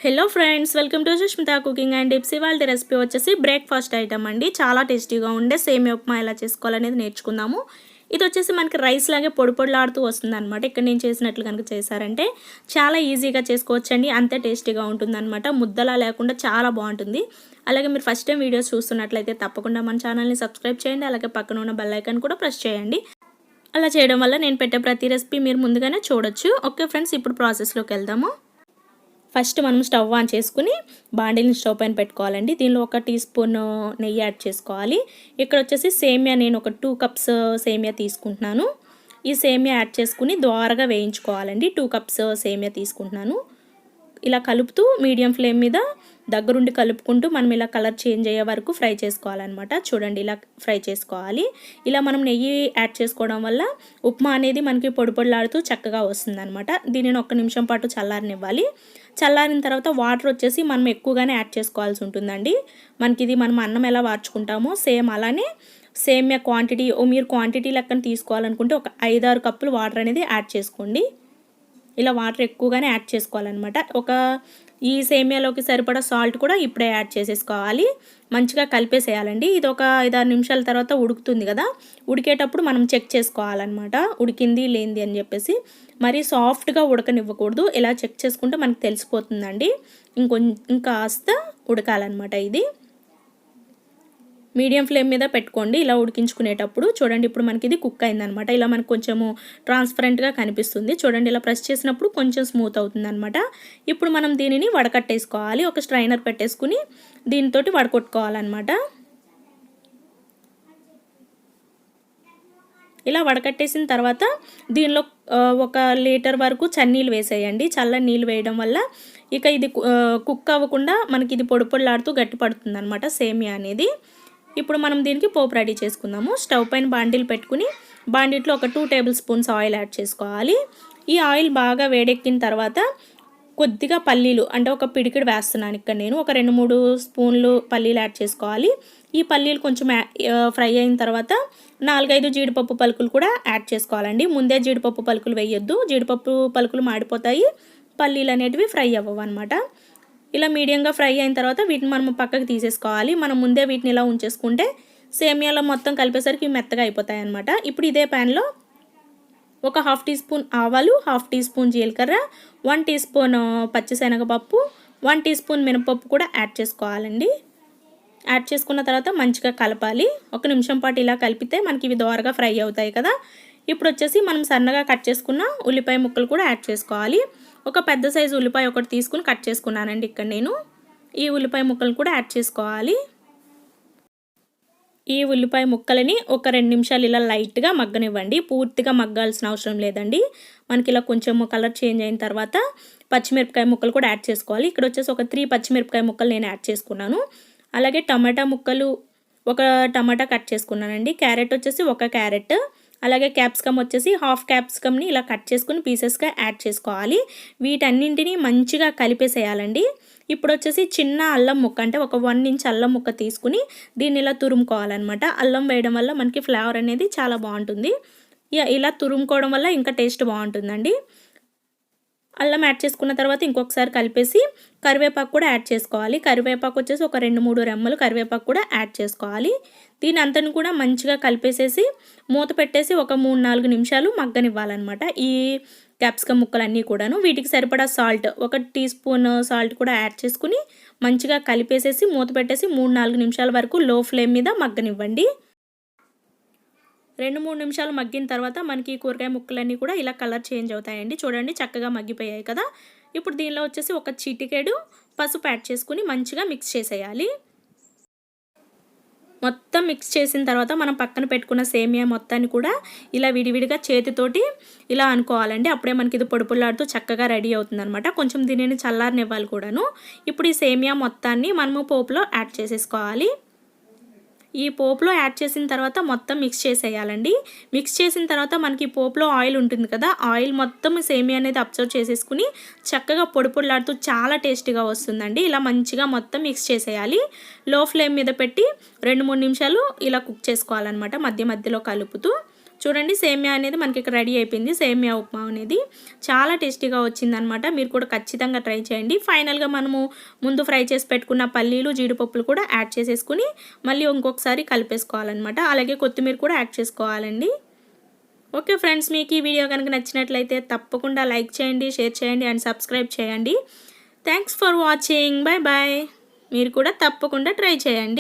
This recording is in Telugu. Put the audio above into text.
Hello friends, welcome to Sushmita cooking and tips. ఇవాళ రెసిపీ వచ్చేసి బ్రేక్ఫాస్ట్ ఐటమ్ అండి. చాలా టేస్టీగా ఉండే సేమియా ఉప్మా ఎలా చేసుకోవాలనేది నేర్చుకుందాము. ఇది వచ్చేసి మనకి రైస్ లాగే పొడి పొడిలాడుతూ వస్తుంది అనమాట. ఇక్కడ నేను చేసినట్లు కనుక చేశారంటే చాలా ఈజీగా చేసుకోవచ్చండి. అంతే టేస్టీగా ఉంటుందన్నమాట. ముద్దలా లేకుండా చాలా బాగుంటుంది. అలాగే మీరు ఫస్ట్ టైం వీడియోస్ చూస్తున్నట్లయితే తప్పకుండా మన ఛానల్ని సబ్స్క్రైబ్ చేయండి. అలాగే పక్కన ఉన్న బెల్ ఐకాన్ కూడా ప్రెస్ చేయండి. అలా చేయడం వల్ల నేను పెట్టే ప్రతి రెసిపీ మీరు ముందుగానే చూడొచ్చు. ఓకే ఫ్రెండ్స్, ఇప్పుడు ప్రాసెస్లోకి వెళ్దాము. ఫస్ట్ మనం స్టవ్ ఆన్ చేసుకుని బాండిల్ని స్టవ్ పైన పెట్టుకోవాలండి. దీనిలో 1 టీ స్పూన్ నెయ్యి యాడ్ చేసుకోవాలి. ఇక్కడ వచ్చేసి సేమియా నేను ఒక 2 కప్స్ సేమియా తీసుకుంటున్నాను. ఈ సేమియా యాడ్ చేసుకుని ద్వారగా వేయించుకోవాలండి. 2 కప్స్ సేమియా తీసుకుంటున్నాను. ఇలా కలుపుతూ మీడియం ఫ్లేమ్ మీద దగ్గరుండి కలుపుకుంటూ మనం ఇలా కలర్ చేంజ్ అయ్యే వరకు ఫ్రై చేసుకోవాలన్నమాట. చూడండి, ఇలా ఫ్రై చేసుకోవాలి. ఇలా మనం నెయ్యి యాడ్ చేసుకోవడం వల్ల ఉప్మా అనేది మనకి పొడి పొడిలాడుతూ చక్కగా వస్తుందన్నమాట. దీనిని 1 నిమిషం పాటు చల్లారనివ్వాలి. చల్లారిన తర్వాత వాటర్ వచ్చేసి మనం ఎక్కువగానే యాడ్ చేసుకోవాల్సి ఉంటుందండి. మనకి ఇది మనం అన్నం ఎలా వార్చుకుంటామో సేమ్ అలానే సేమియా క్వాంటిటీ మీరు క్వాంటిటీ లెక్కన తీసుకోవాలనుకుంటే ఒక 5-6 కప్పులు వాటర్ అనేది యాడ్ చేసుకోండి. ఇలా వాటర్ ఎక్కువగానే యాడ్ చేసుకోవాలన్నమాట. ఈ సేమియాలోకి సరిపడా సాల్ట్ కూడా ఇప్పుడే యాడ్ చేసేసుకోవాలి. మంచిగా కలిపేసేయాలండి. ఇది ఒక 5-6 నిమిషాల తర్వాత ఉడుకుతుంది కదా, ఉడికేటప్పుడు మనం చెక్ చేసుకోవాలన్నమాట. ఉడికింది లేనిది అని చెప్పేసి. మరీ సాఫ్ట్గా ఉడకనివ్వకూడదు. ఇలా చెక్ చేసుకుంటే మనకు తెలిసిపోతుందండి. ఇంకాస్త ఉడకాలన్నమాట. ఇది మీడియం ఫ్లేమ్ మీద పెట్టుకోండి. ఇలా ఉడికించుకునేటప్పుడు చూడండి, ఇప్పుడు మనకి ఇది కుక్ అయిందనమాట. ఇలా మనకు కొంచెము ట్రాన్స్పరెంట్గా కనిపిస్తుంది. చూడండి, ఇలా ప్రెస్ చేసినప్పుడు కొంచెం స్మూత్ అవుతుంది అనమాట. ఇప్పుడు మనం దీనిని వడకట్టేసుకోవాలి. ఒక స్ట్రైనర్ పెట్టేసుకుని దీనితో వడకొట్టుకోవాలన్నమాట. ఇలా వడకట్టేసిన తర్వాత దీనిలో 1 లీటర్ వరకు చన్నీళ్ళు వేసేయండి. చల్లని నీళ్ళు వేయడం వల్ల ఇక ఇది కుక్ అవ్వకుండా మనకి ఇది పొడి పొడిలాడుతూ గట్టి పడుతుంది అనమాట సేమియా అనేది. ఇప్పుడు మనం దీనికి పోపు రెడీ చేసుకుందాము. స్టవ్ పైన బాండిల్ పెట్టుకుని బాండిట్లో ఒక 2 టేబుల్ స్పూన్స్ ఆయిల్ యాడ్ చేసుకోవాలి. ఈ ఆయిల్ బాగా వేడెక్కిన తర్వాత కొద్దిగా పల్లీలు, అంటే ఒక పిడికిడి వేస్తున్నాను ఇక్కడ నేను. ఒక 2-3 స్పూన్లు పల్లీలు యాడ్ చేసుకోవాలి. ఈ పల్లీలు కొంచెం ఫ్రై అయిన తర్వాత 4-5 జీడిపప్పు పలుకులు కూడా యాడ్ చేసుకోవాలండి. ముందే జీడిపప్పు పలుకులు వేయొద్దు. జీడిపప్పు పలుకులు మాడిపోతాయి, పల్లీలు అనేటివి ఫ్రై అవ్వవు అనమాట. ఇలా మీడియంగా ఫ్రై అయిన తర్వాత వీటిని మనం పక్కకు తీసేసుకోవాలి. మనం ముందే వీటిని ఇలా ఉంచేసుకుంటే సేమియాలో మొత్తం కలిపేసరికి మెత్తగా అయిపోతాయి అనమాట. ఇప్పుడు ఇదే ప్యాన్లో ఒక 1/2 టీ స్పూన్ ఆవాలు, 1/2 టీ స్పూన్ జీలకర్ర, 1 టీ స్పూన్ పచ్చిశనగపప్పు, 1 టీ స్పూన్ మినపప్పు కూడా యాడ్ చేసుకోవాలండి. యాడ్ చేసుకున్న తర్వాత మంచిగా కలపాలి. 1 నిమిషం పాటు ఇలా కలిపితే మనకి ఇవి దోరగా ఫ్రై అవుతాయి కదా. ఇప్పుడు వచ్చేసి మనం సన్నగా కట్ చేసుకున్న ఉల్లిపాయ ముక్కలు కూడా యాడ్ చేసుకోవాలి. ఒక పెద్ద సైజు ఉల్లిపాయ ఒకటి తీసుకుని కట్ చేసుకున్నానండి ఇక్కడ నేను. ఈ ఉల్లిపాయ ముక్కలు కూడా యాడ్ చేసుకోవాలి. ఈ ఉల్లిపాయ ముక్కలని ఒక 2 నిమిషాలు ఇలా లైట్గా మగ్గనివ్వండి. పూర్తిగా మగ్గాల్సిన అవసరం లేదండి. మనకి ఇలా కొంచెం కలర్ చేంజ్ అయిన తర్వాత పచ్చిమిరపకాయ ముక్కలు కూడా యాడ్ చేసుకోవాలి. ఇక్కడ వచ్చేసి ఒక 3 పచ్చిమిరపకాయ ముక్కలు నేను యాడ్ చేసుకున్నాను. అలాగే టమాటా ముక్కలు, ఒక టమాటా కట్ చేసుకున్నానండి. క్యారెట్ వచ్చేసి 1 క్యారెట్, అలాగే క్యాప్సికమ్ వచ్చేసి 1/2 క్యాప్సికమ్ని ఇలా కట్ చేసుకుని పీసెస్గా యాడ్ చేసుకోవాలి. వీటన్నింటినీ మంచిగా కలిపేసేయాలండి. ఇప్పుడు వచ్చేసి చిన్న అల్లం ముక్క, అంటే ఒక 1 ఇంచ్ అల్లం ముక్క తీసుకుని దీన్ని ఇలా తురుముకోవాలన్నమాట. అల్లం వేయడం వల్ల మనకి ఫ్లేవర్ అనేది చాలా బాగుంటుంది. ఇలా తురుముకోవడం వల్ల ఇంకా టేస్ట్ బాగుంటుందండి. అల్లం యాడ్ చేసుకున్న తర్వాత ఇంకొకసారి కలిపేసి కరివేపాకు కూడా యాడ్ చేసుకోవాలి. కరివేపాకు వచ్చేసి ఒక 2-3 రెమ్మలు కరివేపాకు కూడా యాడ్ చేసుకోవాలి. దీని అంతను కూడా మంచిగా కలిపేసేసి మూత పెట్టేసి ఒక 3-4 నిమిషాలు మగ్గనివ్వాలన్నమాట. ఈ క్యాప్సికమ్ ముక్కలన్నీ కూడాను. వీటికి సరిపడా సాల్ట్, 1 టీ స్పూన్ సాల్ట్ కూడా యాడ్ చేసుకుని మంచిగా కలిపేసేసి మూత పెట్టేసి 3-4 నిమిషాల వరకు లో ఫ్లేమ్ మీద మగ్గనివ్వండి. 2-3 నిమిషాలు మగ్గిన తర్వాత మనకి కూరగాయ ముక్కలన్నీ కూడా ఇలా కలర్ చేంజ్ అవుతాయండి. చూడండి, చక్కగా మగ్గిపోయాయి కదా. ఇప్పుడు దీనిలో వచ్చేసి ఒక చిటికెడు పసుపు యాడ్ చేసుకుని మంచిగా మిక్స్ చేసేయాలి. మొత్తం మిక్స్ చేసిన తర్వాత మనం పక్కన పెట్టుకున్న సేమియా మొత్తాన్ని కూడా ఇలా విడివిడిగా చేతితోటి ఇలా అనుకోవాలండి. అప్పుడే మనకి ఇది పొడి పొడిలాడుతూ చక్కగా రెడీ అవుతుందన్నమాట. కొంచెం దీనిని చల్లారనివ్వాలి కూడాను. ఇప్పుడు ఈ సేమియా మొత్తాన్ని మనము పోపులో యాడ్ చేసేసుకోవాలి. ఈ పోపులో యాడ్ చేసిన తర్వాత మొత్తం మిక్స్ చేసేయాలండి. మిక్స్ చేసిన తర్వాత మనకి పోపులో ఆయిల్ ఉంటుంది కదా, ఆయిల్ మొత్తం సేమియా అనేది అబ్జర్వ్ చేసేసుకుని చక్కగా పొడి పొడిలాడుతూ చాలా టేస్టీగా వస్తుందండి. ఇలా మంచిగా మొత్తం మిక్స్ చేసేయాలి. లో ఫ్లేమ్ మీద పెట్టి 2-3 నిమిషాలు ఇలా కుక్ చేసుకోవాలన్నమాట, మధ్య మధ్యలో కలుపుతూ. చూడండి సేమియా అనేది మనకి ఇక్కడ రెడీ అయిపోయింది. సేమియా ఉప్మా అనేది చాలా టేస్టీగా వచ్చిందనమాట. మీరు కూడా ఖచ్చితంగా ట్రై చేయండి. ఫైనల్గా మనము ముందు ఫ్రై చేసి పెట్టుకున్న పల్లీలు జీడిపప్పులు కూడా యాడ్ చేసేసుకుని మళ్ళీ ఇంకొకసారి కలిపేసుకోవాలన్నమాట. అలాగే కొత్తిమీర కూడా యాడ్ చేసుకోవాలండి. ఓకే ఫ్రెండ్స్, మీకు ఈ వీడియో కనుక నచ్చినట్లయితే తప్పకుండా లైక్ చేయండి, షేర్ చేయండి అండ్ సబ్స్క్రైబ్ చేయండి. Thanks for watching. Bye bye. మీరు కూడా తప్పకుండా ట్రై చేయండి.